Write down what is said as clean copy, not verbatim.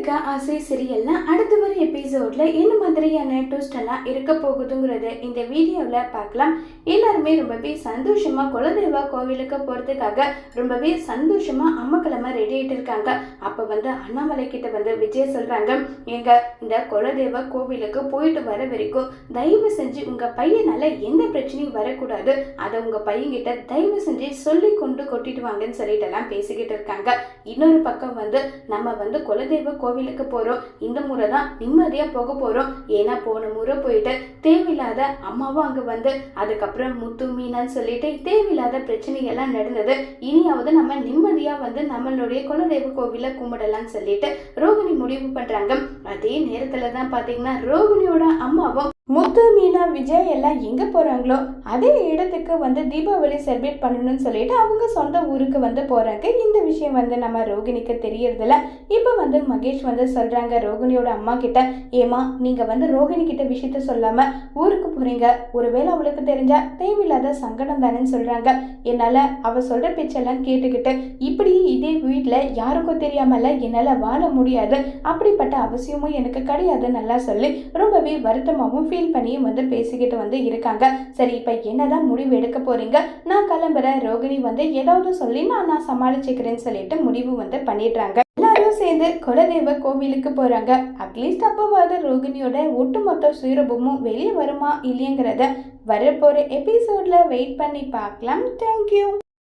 காதலிக்க ஆசை சீரியல்ல அடுத்த வர எபிசோட்ல என்ன மாதிரியான ட்விஸ்ட் எல்லாம் இருக்க போகுதுங்கிறத இந்த வீடியோவில் பார்க்கலாம். எல்லாருமே ரொம்பவே சந்தோஷமா குலதெய்வ கோவிலுக்கு போறதுக்காக ரொம்பவே சந்தோஷமா அம்மக்கிழமை ரெடி ஆயிட்டு இருக்காங்க. அப்ப அண்ணாமலை கிட்ட விஜய் சொல்றாங்க, எங்க இந்த குலதெய்வ கோவிலுக்கு போயிட்டு வர வரைக்கும் தயவு செஞ்சு உங்க பையனால எந்த பிரச்சனையும் வரக்கூடாது, அதை உங்க பையன்கிட்ட தயவு செஞ்சு சொல்லி கொண்டு கொட்டிட்டு வாங்கன்னு சொல்லிட்டு எல்லாம் பேசிக்கிட்டு இருக்காங்க. இன்னொரு பக்கம் நம்ம குலதெய்வ கோவிலுக்கு போறோம், இந்த முறை தான் நிம்மதியா போக போறோம். ஏன்னா போன முறை போயிட்டு தேவையில்லாத அம்மாவும் அங்க அதுக்கப்புறம் முத்து மீனான்னு சொல்லிட்டு தேவையில்லாத பிரச்சனை எல்லாம் நடந்தது. இனியாவது நம்ம நிம்மதியா நம்மளுடைய குலதெய்வ கோவில கும்பிடலாம்னு சொல்லிட்டு ரோகிணி முடிவு பண்றாங்க. அதே நேரத்துல தான் பாத்தீங்கன்னா ரோகிணியோட அம்மாவும் முத்து மீனா விஜய் எல்லாம் எங்க போறாங்களோ அதே இடத்துக்கு தீபாவளி செலிப்ரேட் பண்ணணும்னு சொல்லிட்டு அவங்க சொந்த ஊருக்கு போறாங்க. இந்த விஷயம் நம்ம ரோகிணிக்கு தெரியறதில்ல. இப்ப மகேஷ் சொல்றாங்க ரோகிணியோட அம்மா கிட்ட, ஏமா நீங்க ரோகிணி கிட்ட விஷயத்த சொல்லாம ஊருக்கு போறீங்க, ஒருவேளை அவளுக்கு தெரிஞ்சா தேவையில்லாத சங்கடம் தானேன்னு சொல்றாங்க. என்னால அவ சொல்ற பேச்செல்லாம் கேட்டுக்கிட்டு இப்படி இதே வீட்டுல யாருக்கும் தெரியாமல என்னால வாழ முடியாது, அப்படிப்பட்ட அவசியமும் எனக்கு கிடையாது நல்லா சொல்லி ரொம்பவே வருத்தமாகவும் ஃபீல் பண்ணி பேசிக்கிட்டு இருக்காங்க. சரி, இப்ப என்னதான் முடிவு எடுக்க போறீங்க? நான் கிளம்புறேன், ரோகிணி ஏதாவது சொல்லி நான் சமாளிச்சுக்கிறேன்னு சொல்லிட்டு முடிவு பண்ணிடுறாங்க. எல்லாரும் சேர்ந்து குலதெய்வ கோவிலுக்கு போறாங்க. அட்லீஸ்ட் அப்பவாது ரோகிணியோட ஒட்டுமொத்த சுயரூபமும் வெளியே வருமா இல்லையங்கிறத வரப்போற எபிசோட்ல வெயிட் பண்ணி பார்க்கலாம். தேங்க்யூ.